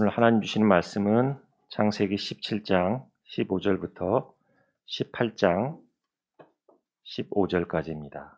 오늘 하나님 주시는 말씀은 창세기 17장 15절부터 18장 15절까지입니다.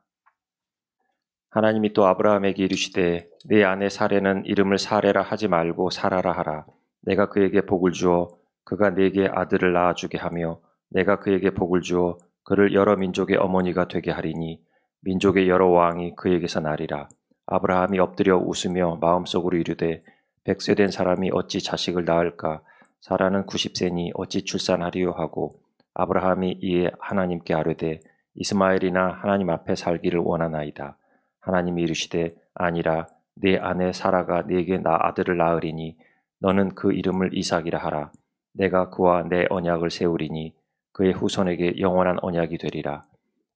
하나님이 또 아브라함에게 이르시되 네 아내 사레는 이름을 사레라 하지 말고 사라라 하라. 내가 그에게 복을 주어 그가 네게 아들을 낳아주게 하며 내가 그에게 복을 주어 그를 여러 민족의 어머니가 되게 하리니 민족의 여러 왕이 그에게서 나리라. 아브라함이 엎드려 웃으며 마음속으로 이르되 100세 된 사람이 어찌 자식을 낳을까? 사라는 90세니 어찌 출산하리요 하고 아브라함이 이에 하나님께 아뢰되 이스마엘이나 하나님 앞에 살기를 원하나이다. 하나님이 이르시되 아니라 네 아내 사라가 네게 아들을 낳으리니 너는 그 이름을 이삭이라 하라. 내가 그와 내 언약을 세우리니 그의 후손에게 영원한 언약이 되리라.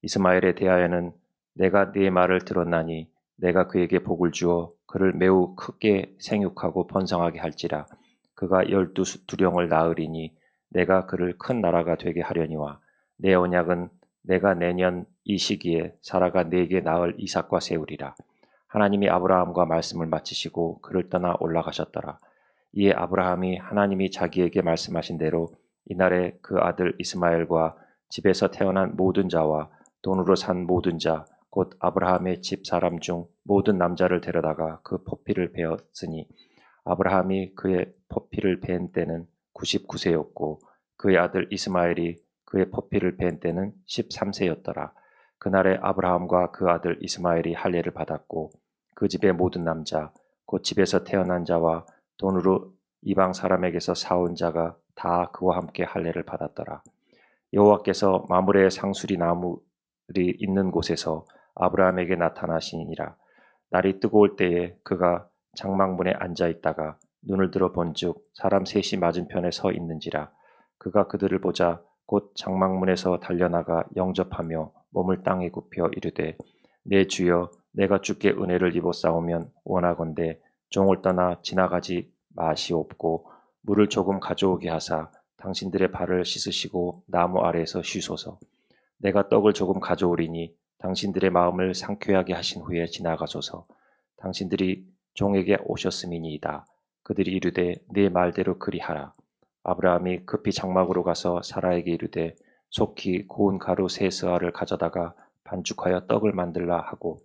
이스마엘에 대하여는 내가 네 말을 들었나니 내가 그에게 복을 주어 그를 매우 크게 생육하고 번성하게 할지라. 그가 12두령을 낳으리니 내가 그를 큰 나라가 되게 하려니와 내 언약은 내가 내년 이 시기에 사라가 네게 낳을 이삭과 세우리라. 하나님이 아브라함과 말씀을 마치시고 그를 떠나 올라가셨더라. 이에 아브라함이 하나님이 자기에게 말씀하신 대로 이날에 그 아들 이스마엘과 집에서 태어난 모든 자와 돈으로 산 모든 자 곧 아브라함의 집 사람 중 모든 남자를 데려다가 그 포피를 베었으니 아브라함이 그의 포피를 벤 때는 99세였고 그의 아들 이스마엘이 그의 포피를 벤 때는 13세였더라. 그날에 아브라함과 그 아들 이스마엘이 할례를 받았고 그 집의 모든 남자 곧 집에서 태어난 자와 돈으로 이방 사람에게서 사온 자가 다 그와 함께 할례를 받았더라. 여호와께서 마므레의 상수리 나무들이 있는 곳에서 아브라함에게 나타나시니라. 날이 뜨거울 때에 그가 장막문에 앉아 있다가 눈을 들어 본즉 사람 셋이 맞은편에 서 있는지라. 그가 그들을 보자 곧 장막문에서 달려나가 영접하며 몸을 땅에 굽혀 이르되 내 주여 내가 주께 은혜를 입었사오면 원하건대 종을 떠나 지나가지 마시옵고 물을 조금 가져오게 하사 당신들의 발을 씻으시고 나무 아래에서 쉬소서. 내가 떡을 조금 가져오리니 당신들의 마음을 상쾌하게 하신 후에 지나가소서. 당신들이 종에게 오셨음이니이다. 그들이 이르되 네 말대로 그리하라. 아브라함이 급히 장막으로 가서 사라에게 이르되 속히 고운 가루 세 스아를 가져다가 반죽하여 떡을 만들라 하고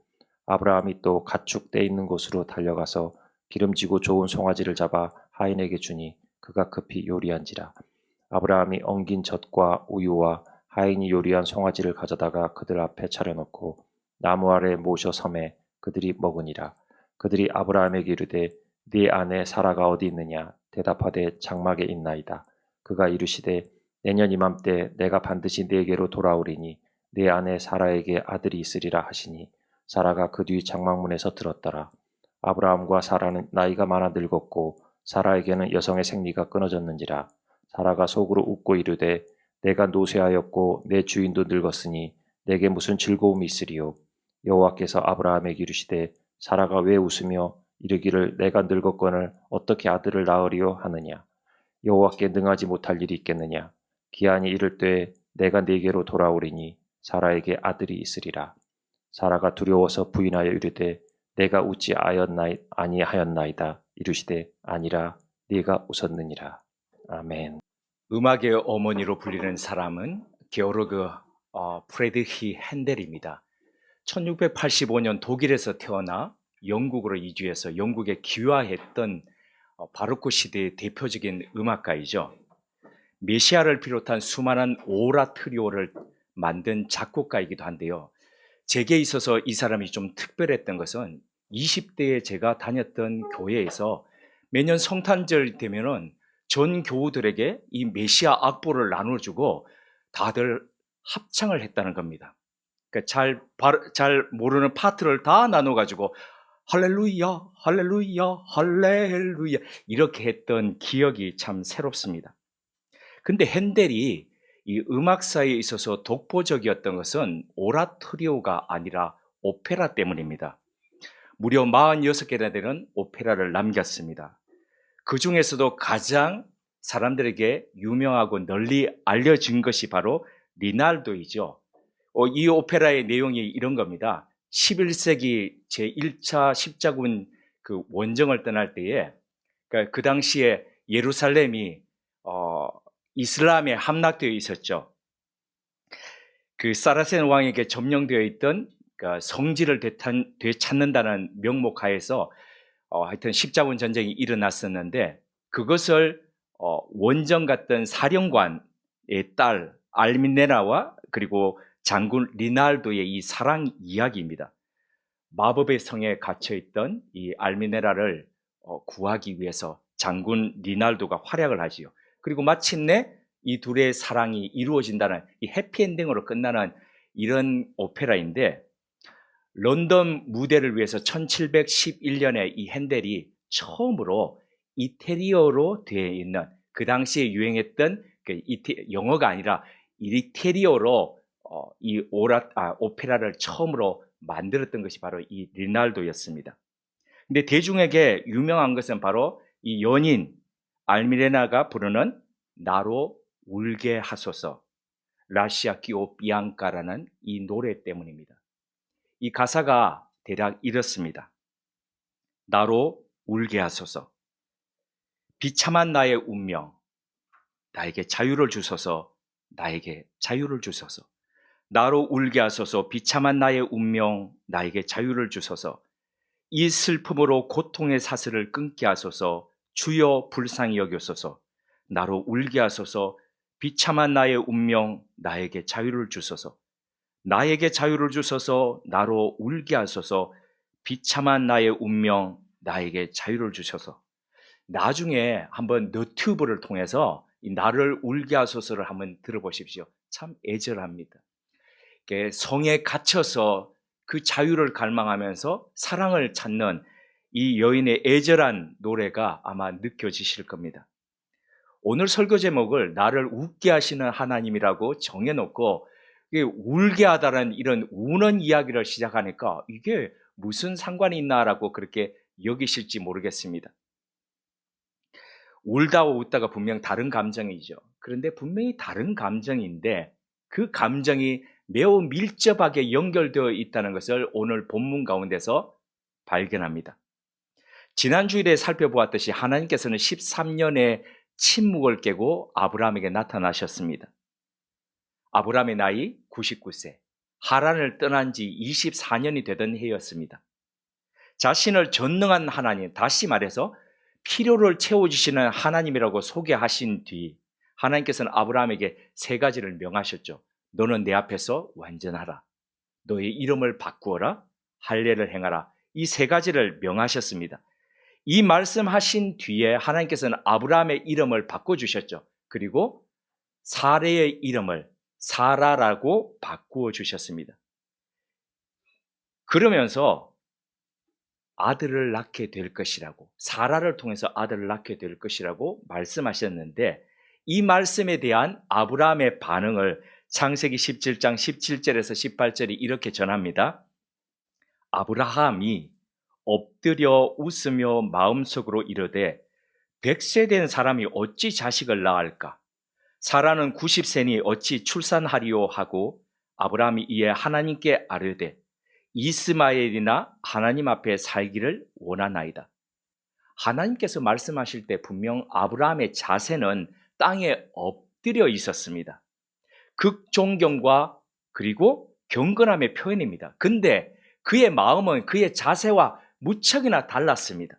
아브라함이 또 가축 떼 있는 곳으로 달려가서 기름지고 좋은 송아지를 잡아 하인에게 주니 그가 급히 요리한지라. 아브라함이 엉긴 젖과 우유와 하인이 요리한 송아지를 가져다가 그들 앞에 차려놓고 나무 아래 모셔 섬에 그들이 먹으니라. 그들이 아브라함에게 이르되 네 아내 사라가 어디 있느냐? 대답하되 장막에 있나이다. 그가 이르시되 내년 이맘때 내가 반드시 네게로 돌아오리니 네 아내 사라에게 아들이 있으리라 하시니 사라가 그 뒤 장막문에서 들었더라. 아브라함과 사라는 나이가 많아 늙었고 사라에게는 여성의 생리가 끊어졌는지라. 사라가 속으로 웃고 이르되 내가 노쇠하였고 내 주인도 늙었으니 내게 무슨 즐거움이 있으리요. 여호와께서 아브라함에게 이르시되 사라가 왜 웃으며 이르기를 내가 늙었거늘 어떻게 아들을 낳으리요 하느냐. 여호와께 능하지 못할 일이 있겠느냐. 기한이 이를 때에 내가 네게로 돌아오리니 사라에게 아들이 있으리라. 사라가 두려워서 부인하여 이르되 내가 웃지 아니하였나이다. 이르시되 아니라 네가 웃었느니라. 아멘. 음악의 어머니로 불리는 사람은 게오르그 프레드히 핸델입니다. 1685년 독일에서 태어나 영국으로 이주해서 영국에 귀화했던 바로크 시대의 대표적인 음악가이죠. 메시아를 비롯한 수많은 오라토리오를 만든 작곡가이기도 한데요. 제게 있어서 이 사람이 좀 특별했던 것은 20대에 제가 다녔던 교회에서 매년 성탄절 되면은 전 교우들에게 이 메시아 악보를 나눠주고 다들 합창을 했다는 겁니다. 그러니까 잘 모르는 파트를 다 나눠가지고 할렐루야, 할렐루야, 할렐루야 이렇게 했던 기억이 참 새롭습니다. 근데 핸델이 이 음악사에 있어서 독보적이었던 것은 오라토리오가 아니라 오페라 때문입니다. 무려 46개나 되는 오페라를 남겼습니다. 그 중에서도 가장 사람들에게 유명하고 널리 알려진 것이 바로 리날도이죠. 이 오페라의 내용이 이런 겁니다. 11세기 제1차 십자군 그 원정을 떠날 때에 그 당시에 예루살렘이 이슬람에 함락되어 있었죠. 그 사라센 왕에게 점령되어 있던 성지를 되찾는다는 명목 하에서 하여튼 십자군 전쟁이 일어났었는데, 그것을 원정 갔던 사령관의 딸 알미네라와 그리고 장군 리날도의 이 사랑 이야기입니다. 마법의 성에 갇혀있던 이 알미네라를 구하기 위해서 장군 리날도가 활약을 하지요. 그리고 마침내 이 둘의 사랑이 이루어진다는 이 해피엔딩으로 끝나는 이런 오페라인데, 런던 무대를 위해서 1711년에 이 핸델이 처음으로 이태리어로 되어 있는, 그 당시에 유행했던 영어가 아니라 이태리어로 이 오페라를 처음으로 만들었던 것이 바로 이 리날도였습니다. 근데 대중에게 유명한 것은 바로 이 연인 알미레나가 부르는 나로 울게 하소서, 라시아 끼오 비앙카라는 이 노래 때문입니다. 이 가사가 대략 이렇습니다. 나로 울게 하소서, 비참한 나의 운명, 나에게 자유를 주소서, 나에게 자유를 주소서. 나로 울게 하소서, 비참한 나의 운명, 나에게 자유를 주소서. 이 슬픔으로 고통의 사슬을 끊게 하소서, 주여 불쌍히 여겨소서. 나로 울게 하소서, 비참한 나의 운명, 나에게 자유를 주소서. 나에게 자유를 주소서, 나로 울게 하소서, 비참한 나의 운명, 나에게 자유를 주소서. 나중에 한번 너튜브를 통해서 이 나를 울게 하소서를 한번 들어보십시오. 참 애절합니다. 성에 갇혀서 그 자유를 갈망하면서 사랑을 찾는 이 여인의 애절한 노래가 아마 느껴지실 겁니다. 오늘 설교 제목을 나를 웃게 하시는 하나님이라고 정해놓고 울게 하다라는 이런 우는 이야기를 시작하니까 이게 무슨 상관이 있나라고 그렇게 여기실지 모르겠습니다. 울다와 웃다가 분명 다른 감정이죠. 그런데 분명히 다른 감정인데 그 감정이 매우 밀접하게 연결되어 있다는 것을 오늘 본문 가운데서 발견합니다. 지난 주일에 살펴보았듯이 하나님께서는 13년의 침묵을 깨고 아브라함에게 나타나셨습니다. 아브라함의 나이 99세, 하란을 떠난 지 24년이 되던 해였습니다. 자신을 전능한 하나님, 다시 말해서 필요를 채워주시는 하나님이라고 소개하신 뒤 하나님께서는 아브라함에게 세 가지를 명하셨죠. 너는 내 앞에서 완전하라. 너의 이름을 바꾸어라. 할례를 행하라. 이 세 가지를 명하셨습니다. 이 말씀하신 뒤에 하나님께서는 아브라함의 이름을 바꿔주셨죠. 그리고 사레의 이름을 사라라고 바꾸어 주셨습니다. 그러면서 아들을 낳게 될 것이라고, 사라를 통해서 아들을 낳게 될 것이라고 말씀하셨는데, 이 말씀에 대한 아브라함의 반응을 창세기 17장 17절에서 18절이 이렇게 전합니다. 아브라함이 엎드려 웃으며 마음속으로 이르되 100세 된 사람이 어찌 자식을 낳을까? 사라는 90세니 어찌 출산하리요 하고 아브라함이 이에 하나님께 아뢰되 이스마엘이나 하나님 앞에 살기를 원하나이다. 하나님께서 말씀하실 때 분명 아브라함의 자세는 땅에 엎드려 있었습니다. 극존경과 그리고 경건함의 표현입니다. 근데 그의 마음은 그의 자세와 무척이나 달랐습니다.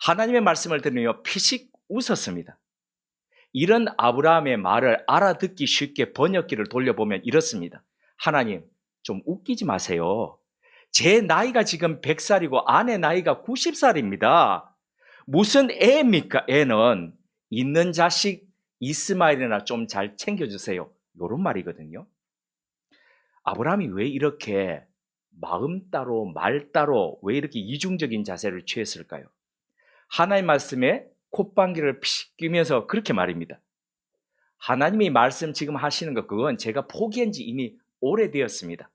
하나님의 말씀을 들으며 피식 웃었습니다. 이런 아브라함의 말을 알아듣기 쉽게 번역기를 돌려보면 이렇습니다. 하나님, 좀 웃기지 마세요. 제 나이가 지금 100살이고 아내 나이가 90살입니다. 무슨 애입니까? 애는 있는 자식 이스마엘이나 좀 잘 챙겨주세요. 이런 말이거든요. 아브라함이 왜 이렇게 마음 따로 말 따로 왜 이렇게 이중적인 자세를 취했을까요? 하나님 말씀에 콧방귀를 피식 뀌면서 그렇게 말입니다. 하나님이 말씀 지금 하시는 것, 그건 제가 포기한 지 이미 오래되었습니다.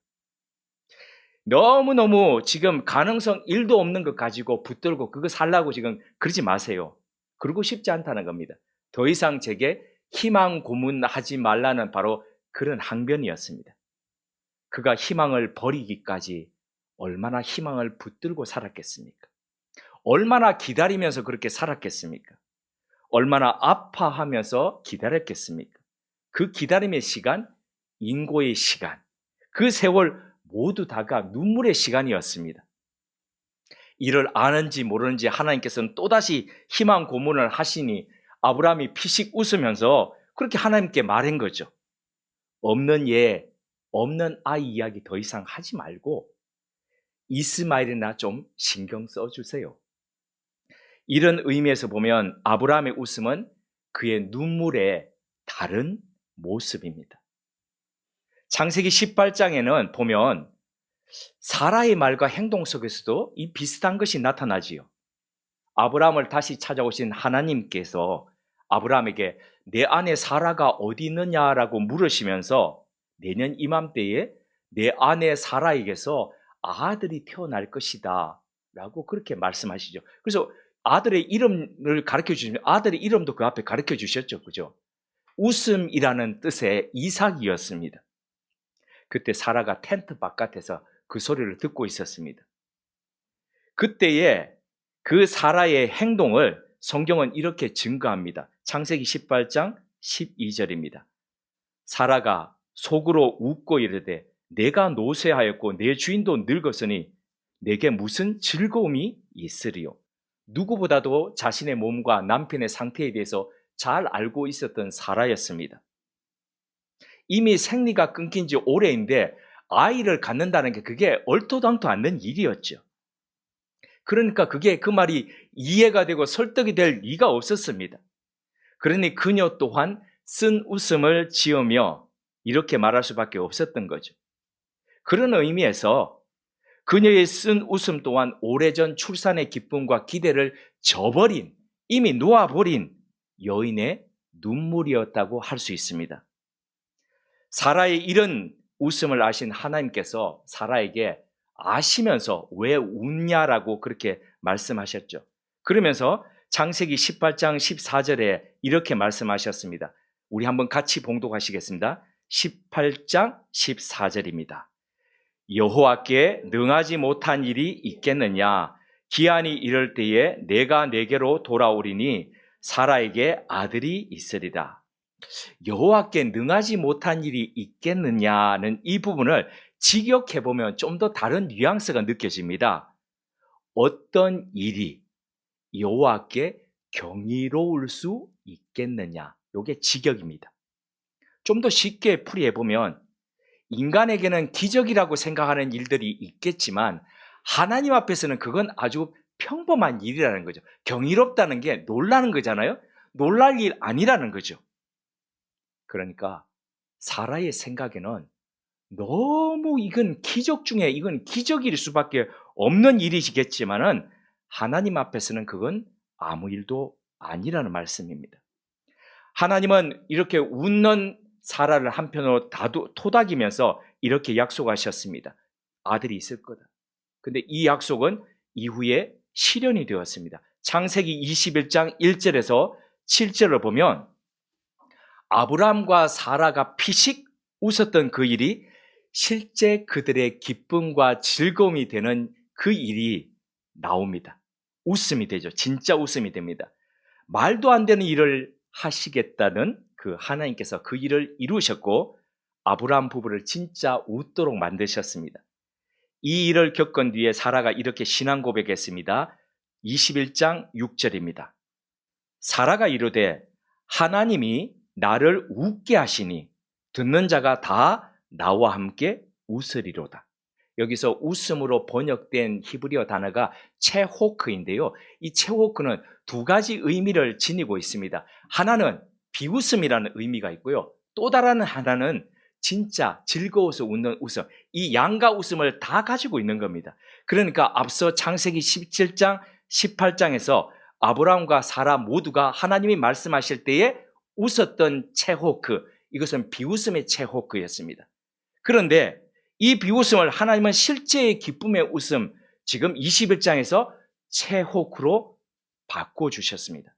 너무너무 지금 가능성 1도 없는 것 가지고 붙들고 그거 살라고 지금 그러지 마세요. 그러고 싶지 않다는 겁니다. 더 이상 제게 희망 고문하지 말라는 바로 그런 항변이었습니다. 그가 희망을 버리기까지 얼마나 희망을 붙들고 살았겠습니까? 얼마나 기다리면서 그렇게 살았겠습니까? 얼마나 아파하면서 기다렸겠습니까? 그 기다림의 시간, 인고의 시간, 그 세월 모두 다가 눈물의 시간이었습니다. 이를 아는지 모르는지 하나님께서는 또다시 희망 고문을 하시니 아브라함이 피식 웃으면서 그렇게 하나님께 말한 거죠. 없는 예, 없는 아이 이야기 더 이상 하지 말고 이스마엘이나 좀 신경 써주세요. 이런 의미에서 보면 아브라함의 웃음은 그의 눈물의 다른 모습입니다. 창세기 18장에는 보면 사라의 말과 행동 속에서도 이 비슷한 것이 나타나지요. 아브라함을 다시 찾아오신 하나님께서 아브라함에게 내 아내 사라가 어디 있느냐라고 물으시면서 내년 이맘때에 내 아내 사라에게서 아들이 태어날 것이다 라고 그렇게 말씀하시죠. 그래서 아들의 이름을 가르쳐 주시면 아들의 이름도 그 앞에 가르쳐 주셨죠. 그죠? 웃음이라는 뜻의 이삭이었습니다. 그때 사라가 텐트 바깥에서 그 소리를 듣고 있었습니다. 그때에 그 사라의 행동을 성경은 이렇게 증거합니다. 창세기 18장 12절입니다. 사라가 속으로 웃고 이르되 내가 노쇠하였고 내 주인도 늙었으니 내게 무슨 즐거움이 있으리요. 누구보다도 자신의 몸과 남편의 상태에 대해서 잘 알고 있었던 사라였습니다. 이미 생리가 끊긴 지 오래인데 아이를 갖는다는 게 그게 얼토당토 않는 일이었죠. 그러니까 그게 그 말이 이해가 되고 설득이 될 리가 없었습니다. 그러니 그녀 또한 쓴 웃음을 지으며 이렇게 말할 수밖에 없었던 거죠. 그런 의미에서 그녀의 쓴 웃음 또한 오래전 출산의 기쁨과 기대를 저버린, 이미 놓아버린 여인의 눈물이었다고 할 수 있습니다. 사라의 이런 웃음을 아신 하나님께서 사라에게 아시면서 왜 웃냐라고 그렇게 말씀하셨죠. 그러면서 창세기 18장 14절에 이렇게 말씀하셨습니다. 우리 한번 같이 봉독하시겠습니다. 18장 14절입니다. 여호와께 능하지 못한 일이 있겠느냐? 기한이 이를 때에 내가 내게로 돌아오리니 사라에게 아들이 있으리라. 여호와께 능하지 못한 일이 있겠느냐는 이 부분을 직역해보면 좀 더 다른 뉘앙스가 느껴집니다. 어떤 일이 여호와께 경이로울 수 있겠느냐? 이게 직역입니다. 좀 더 쉽게 풀이해보면 인간에게는 기적이라고 생각하는 일들이 있겠지만 하나님 앞에서는 그건 아주 평범한 일이라는 거죠. 경이롭다는 게 놀라는 거잖아요. 놀랄 일 아니라는 거죠. 그러니까 사라의 생각에는 너무 이건 기적 중에 이건 기적일 수밖에 없는 일이시겠지만은 하나님 앞에서는 그건 아무 일도 아니라는 말씀입니다. 하나님은 이렇게 웃는 사라를 한편으로 토닥이면서 이렇게 약속하셨습니다. 아들이 있을 거다. 근데 이 약속은 이후에 실현이 되었습니다. 창세기 21장 1절에서 7절을 보면 아브람과 사라가 피식 웃었던 그 일이 실제 그들의 기쁨과 즐거움이 되는 그 일이 나옵니다. 웃음이 되죠. 진짜 웃음이 됩니다. 말도 안 되는 일을 하시겠다는 그 하나님께서 그 일을 이루셨고 아브람 부부를 진짜 웃도록 만드셨습니다. 이 일을 겪은 뒤에 사라가 이렇게 신앙 고백했습니다. 21장 6절입니다. 사라가 이르되 하나님이 나를 웃게 하시니 듣는 자가 다 나와 함께 웃으리로다. 여기서 웃음으로 번역된 히브리어 단어가 체호크인데요. 이 체호크는 두 가지 의미를 지니고 있습니다. 하나는 비웃음이라는 의미가 있고요. 또 다른 하나는 진짜 즐거워서 웃는 웃음. 이 양가 웃음을 다 가지고 있는 겁니다. 그러니까 앞서 창세기 17장, 18장에서 아브라함과 사라 모두가 하나님이 말씀하실 때에 웃었던 체호크, 이것은 비웃음의 체호크였습니다. 그런데 이 비웃음을 하나님은 실제의 기쁨의 웃음, 지금 21장에서 체호크로 바꿔주셨습니다.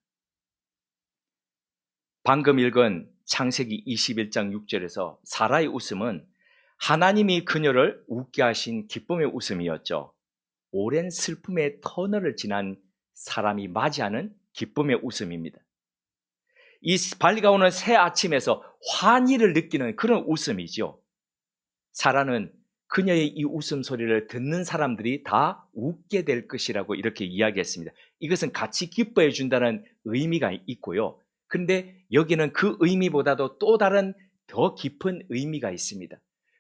방금 읽은 창세기 21장 6절에서 사라의 웃음은 하나님이 그녀를 웃게 하신 기쁨의 웃음이었죠. 오랜 슬픔의 터널을 지난 사람이 맞이하는 기쁨의 웃음입니다. 이 밝아오는 오는 새 아침에서 환희를 느끼는 그런 웃음이죠. 사라는 그녀의 이 웃음소리를 듣는 사람들이 다 웃게 될 것이라고 이렇게 이야기했습니다. 이것은 같이 기뻐해 준다는 의미가 있고요. 그런데 여기는 그 의미보다도 또 다른 더 깊은 의미가 있습니다.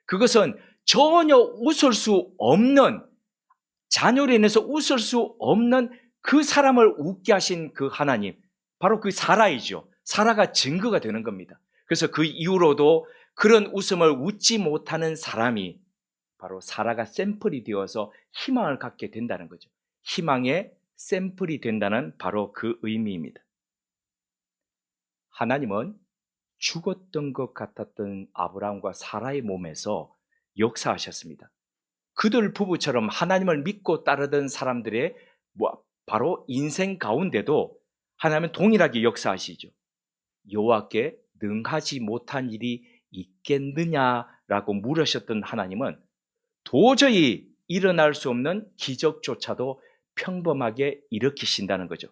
그것은 전혀 웃을 수 없는, 자녀로 인해서 웃을 수 없는 그 사람을 웃게 하신 그 하나님, 바로 그 사라이죠. 사라가 증거가 되는 겁니다. 그래서 그 이후로도 그런 웃음을 웃지 못하는 사람이 바로 사라가 샘플이 되어서 희망을 갖게 된다는 거죠. 희망의 샘플이 된다는 바로 그 의미입니다. 하나님은 죽었던 것 같았던 아브라함과 사라의 몸에서 역사하셨습니다. 그들 부부처럼 하나님을 믿고 따르던 사람들의 바로 인생 가운데도 하나님은 동일하게 역사하시죠. 여호와께 능하지 못한 일이 있겠느냐라고 물으셨던 하나님은 도저히 일어날 수 없는 기적조차도 평범하게 일으키신다는 거죠.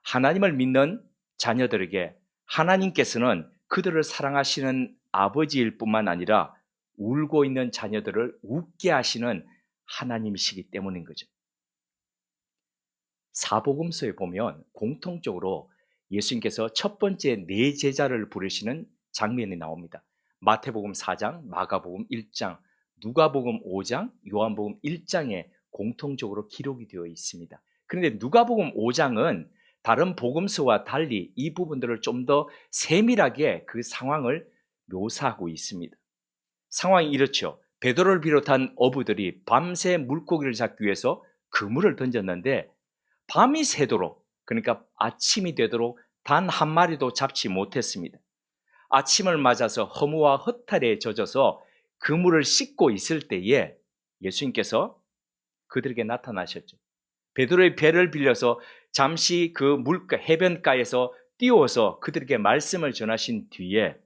하나님을 믿는 자녀들에게 하나님께서는 그들을 사랑하시는 아버지일 뿐만 아니라 울고 있는 자녀들을 웃게 하시는 하나님이시기 때문인 거죠. 사복음서에 보면 공통적으로 예수님께서 첫 번째 네 제자를 부르시는 장면이 나옵니다. 마태복음 4장, 마가복음 1장, 누가복음 5장, 요한복음 1장에 공통적으로 기록이 되어 있습니다. 그런데 누가복음 5장은 다른 복음서와 달리 이 부분들을 좀 더 세밀하게 그 상황을 묘사하고 있습니다. 상황이 이렇죠. 베드로를 비롯한 어부들이 밤새 물고기를 잡기 위해서 그물을 던졌는데 밤이 새도록, 그러니까 아침이 되도록 단 한 마리도 잡지 못했습니다. 아침을 맞아서 허무와 허탈에 젖어서 그물을 씻고 있을 때에 예수님께서 그들에게 나타나셨죠. 베드로의 배를 빌려서 잠시 그 물가 해변가에서 띄워서 그들에게 말씀을 전하신 뒤에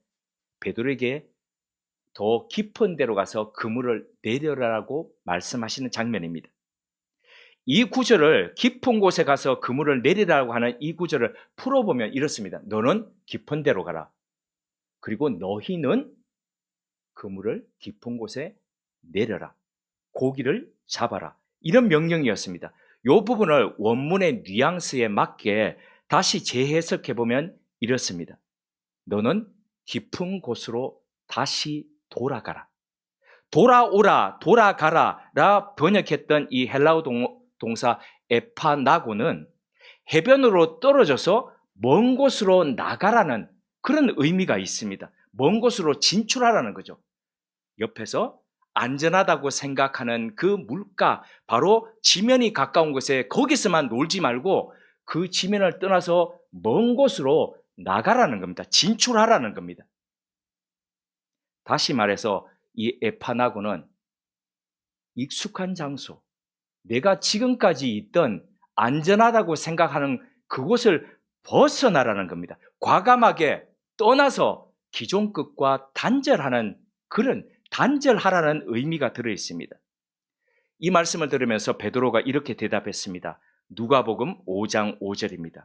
베드로에게 더 깊은 데로 가서 그물을 내려라라고 말씀하시는 장면입니다. 이 구절을, 깊은 곳에 가서 그물을 내리라고 하는 이 구절을 풀어보면 이렇습니다. 너는 깊은 데로 가라. 그리고 너희는 그물을 깊은 곳에 내려라. 고기를 잡아라. 이런 명령이었습니다. 이 부분을 원문의 뉘앙스에 맞게 다시 재해석해보면 이렇습니다. 너는 깊은 곳으로 다시 돌아가라. 돌아오라, 돌아가라 라 번역했던 이 헬라어 동사 에파나고는 해변으로 떨어져서 먼 곳으로 나가라는 그런 의미가 있습니다. 먼 곳으로 진출하라는 거죠. 옆에서 안전하다고 생각하는 그 물가, 바로 지면이 가까운 곳에 거기서만 놀지 말고 그 지면을 떠나서 먼 곳으로 나가라는 겁니다. 진출하라는 겁니다. 다시 말해서 이 에파나고는 익숙한 장소, 내가 지금까지 있던 안전하다고 생각하는 그곳을 벗어나라는 겁니다. 과감하게 떠나서 기존 것과 단절하는, 그런 단절하라는 의미가 들어 있습니다. 이 말씀을 들으면서 베드로가 이렇게 대답했습니다. 누가복음 5장 5절입니다.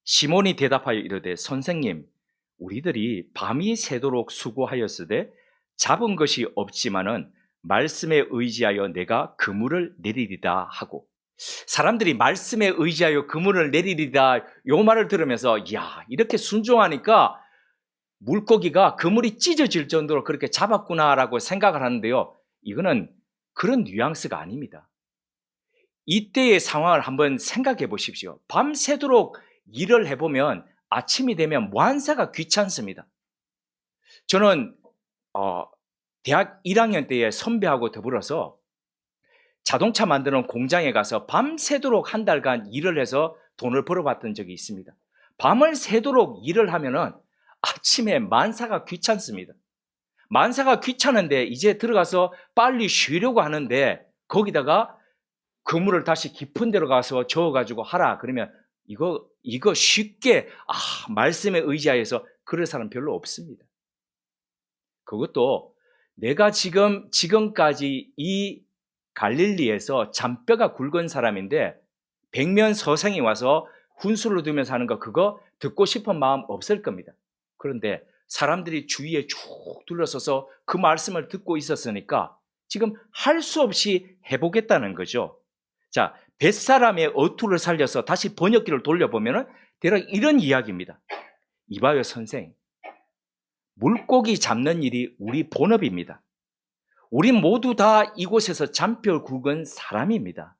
시몬이 대답하여 이르되 선생님, 우리들이 밤이 새도록 수고하였으되 잡은 것이 없지만은 말씀에 의지하여 내가 그물을 내리리다 하고, 사람들이 말씀에 의지하여 그물을 내리리다 요 말을 들으면서 이야, 이렇게 순종하니까 물고기가 그물이 찢어질 정도로 그렇게 잡았구나라고 생각을 하는데요. 이거는 그런 뉘앙스가 아닙니다. 이때의 상황을 한번 생각해 보십시오. 밤새도록 일을 해보면 아침이 되면 완사가 귀찮습니다. 저는 대학 1학년 때에 선배하고 더불어서 자동차 만드는 공장에 가서 밤새도록 한 달간 일을 해서 돈을 벌어봤던 적이 있습니다. 밤을 새도록 일을 하면은 아침에 만사가 귀찮습니다. 만사가 귀찮은데 이제 들어가서 빨리 쉬려고 하는데 거기다가 그물을 다시 깊은 데로 가서 저어가지고 하라 그러면 이거 쉽게 말씀에 의지하여서 그럴 사람 별로 없습니다. 그것도 내가 지금까지 이 갈릴리에서 잔뼈가 굵은 사람인데 백면 서생이 와서 훈수를 두면서 하는 거 그거 듣고 싶은 마음 없을 겁니다. 그런데 사람들이 주위에 쭉 둘러서서 그 말씀을 듣고 있었으니까 지금 할 수 없이 해보겠다는 거죠. 자, 뱃사람의 어투를 살려서 다시 번역기를 돌려보면은 대략 이런 이야기입니다. 이봐요, 선생. 물고기 잡는 일이 우리 본업입니다. 우리 모두 다 이곳에서 잔뼈 굵은 사람입니다.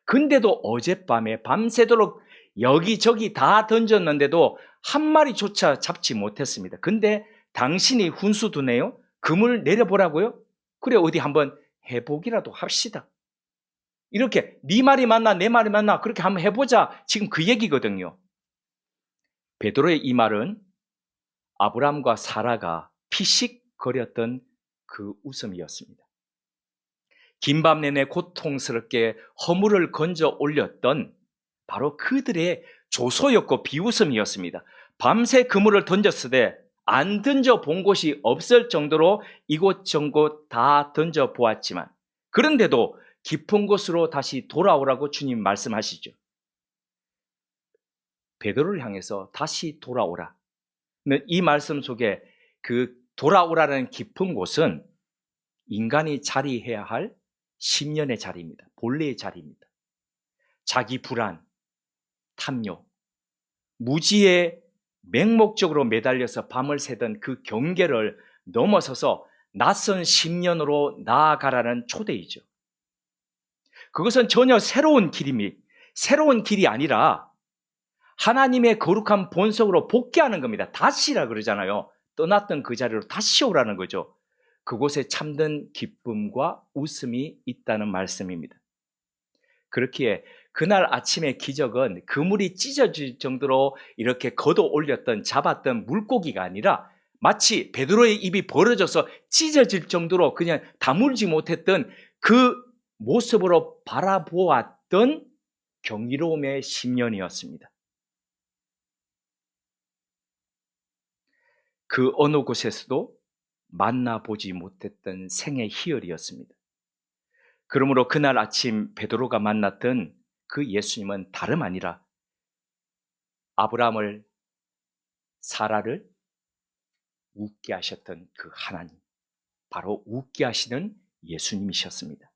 근데도 어젯밤에 밤새도록 여기저기 다 던졌는데도 한 마리조차 잡지 못했습니다. 근데 당신이 훈수 두네요? 그물 내려보라고요? 그래, 어디 한번 해보기라도 합시다. 이렇게 네 말이 맞나 내 말이 맞나 그렇게 한번 해보자. 지금 그 얘기거든요. 베드로의 이 말은 아브람과 사라가 피식거렸던 그 웃음이었습니다. 긴 밤 내내 고통스럽게 허물을 건져 올렸던 바로 그들의 조소였고 비웃음이었습니다. 밤새 그물을 던졌으되 안 던져 본 곳이 없을 정도로 이곳저곳 다 던져 보았지만 그런데도 깊은 곳으로 다시 돌아오라고 주님 말씀하시죠. 베드로를 향해서 다시 돌아오라. 이 말씀 속에 그 돌아오라는 깊은 곳은 인간이 자리해야 할 심년의 자리입니다. 본래의 자리입니다. 자기 불안, 탐욕, 무지에 맹목적으로 매달려서 밤을 새던 그 경계를 넘어서서 낯선 심년으로 나아가라는 초대이죠. 그것은 전혀 새로운 길이 아니라 하나님의 거룩한 본성으로 복귀하는 겁니다. 다시라 그러잖아요. 떠났던 그 자리로 다시 오라는 거죠. 그곳에 참된 기쁨과 웃음이 있다는 말씀입니다. 그렇기에 그날 아침의 기적은 그물이 찢어질 정도로 이렇게 걷어 올렸던 잡았던 물고기가 아니라 마치 베드로의 입이 벌어져서 찢어질 정도로 그냥 다물지 못했던 그 모습으로 바라보았던 경이로움의 심년이었습니다. 그 어느 곳에서도 만나보지 못했던 생의 희열이었습니다. 그러므로 그날 아침 베드로가 만났던 그 예수님은 다름 아니라 아브라함을, 사라를 웃게 하셨던 그 하나님, 바로 웃게 하시는 예수님이셨습니다.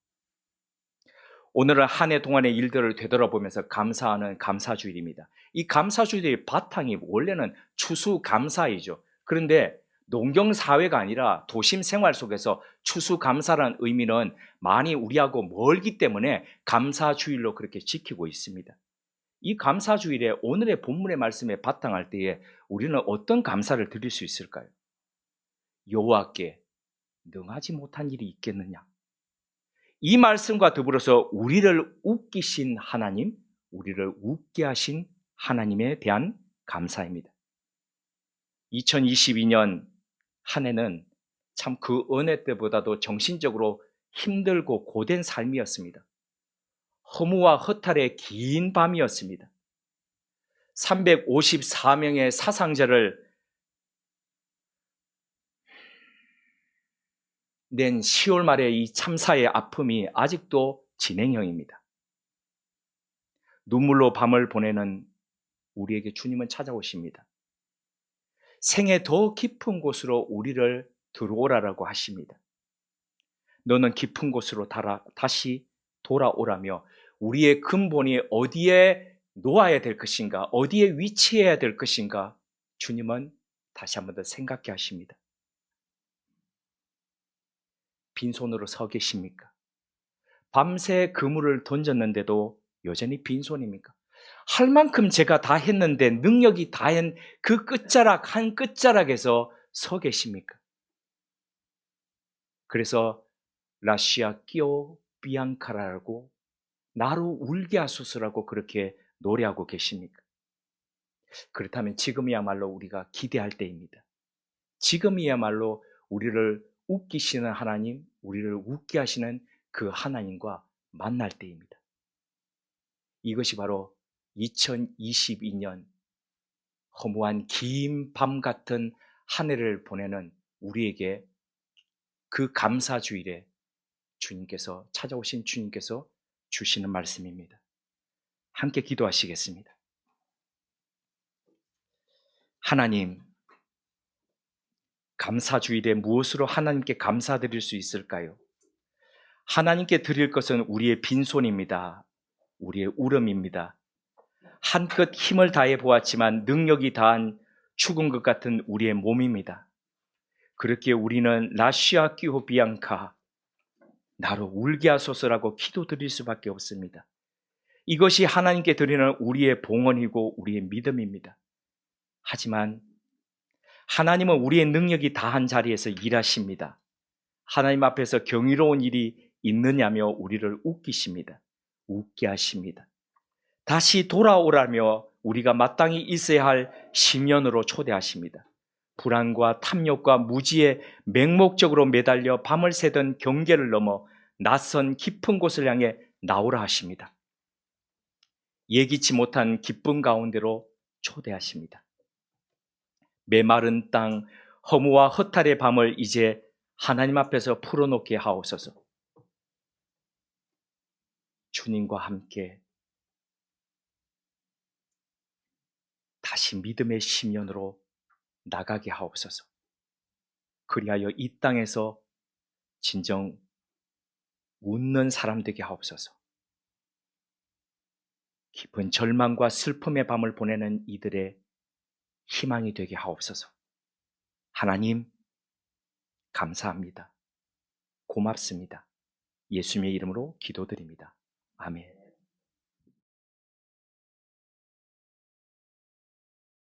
오늘은 한 해 동안의 일들을 되돌아보면서 감사하는 감사주일입니다. 이 감사주일의 바탕이 원래는 추수감사이죠. 그런데 농경사회가 아니라 도심 생활 속에서 추수감사라는 의미는 많이 우리하고 멀기 때문에 감사주일로 그렇게 지키고 있습니다. 이 감사주일에 오늘의 본문의 말씀에 바탕할 때에 우리는 어떤 감사를 드릴 수 있을까요? 여호와께 능하지 못한 일이 있겠느냐? 이 말씀과 더불어서 우리를 웃기신 하나님, 우리를 웃게 하신 하나님에 대한 감사입니다. 2022년 한 해는 참 그 어느 때보다도 정신적으로 힘들고 고된 삶이었습니다. 허무와 허탈의 긴 밤이었습니다. 354명의 사상자를 낸 10월 말에 이 참사의 아픔이 아직도 진행형입니다. 눈물로 밤을 보내는 우리에게 주님은 찾아오십니다. 생의 더 깊은 곳으로 우리를 들어오라라고 하십니다. 너는 깊은 곳으로 다시 돌아오라며 우리의 근본이 어디에 놓아야 될 것인가, 어디에 위치해야 될 것인가 주님은 다시 한번 더 생각해 하십니다. 빈손으로 서 계십니까? 밤새 그물을 던졌는데도 여전히 빈손입니까? 할 만큼 제가 다 했는데 능력이 다한 그 끝자락 한 끝자락에서 서 계십니까? 그래서 라시아 끼오 비앙카라라고 나로 울게 하소서라고 그렇게 노래하고 계십니까? 그렇다면 지금이야말로 우리가 기대할 때입니다. 지금이야말로 우리를 웃기시는 하나님, 우리를 웃게 하시는 그 하나님과 만날 때입니다. 이것이 바로 2022년 허무한 긴 밤 같은 한 해를 보내는 우리에게 그 감사주일에 주님께서 찾아오신 주님께서 주시는 말씀입니다. 함께 기도하시겠습니다. 하나님, 감사주일에 무엇으로 하나님께 감사드릴 수 있을까요? 하나님께 드릴 것은 우리의 빈손입니다. 우리의 울음입니다. 한껏 힘을 다해 보았지만 능력이 다한 죽은 것 같은 우리의 몸입니다. 그렇게 우리는 라시아 끼호 비앙카, 나로 울게 하소서라고 기도드릴 수밖에 없습니다. 이것이 하나님께 드리는 우리의 봉헌이고 우리의 믿음입니다. 하지만 하나님은 우리의 능력이 다한 자리에서 일하십니다. 하나님 앞에서 경이로운 일이 있느냐며 우리를 웃기십니다. 웃게 하십니다. 다시 돌아오라며 우리가 마땅히 있어야 할 심연으로 초대하십니다. 불안과 탐욕과 무지에 맹목적으로 매달려 밤을 새던 경계를 넘어 낯선 깊은 곳을 향해 나오라 하십니다. 예기치 못한 기쁨 가운데로 초대하십니다. 메마른 땅, 허무와 허탈의 밤을 이제 하나님 앞에서 풀어놓게 하옵소서. 주님과 함께 다시 믿음의 심연으로 나가게 하옵소서. 그리하여 이 땅에서 진정 웃는 사람 되게 하옵소서. 깊은 절망과 슬픔의 밤을 보내는 이들의 희망이 되게 하옵소서. 하나님, 감사합니다. 고맙습니다. 예수님의 이름으로 기도드립니다. 아멘.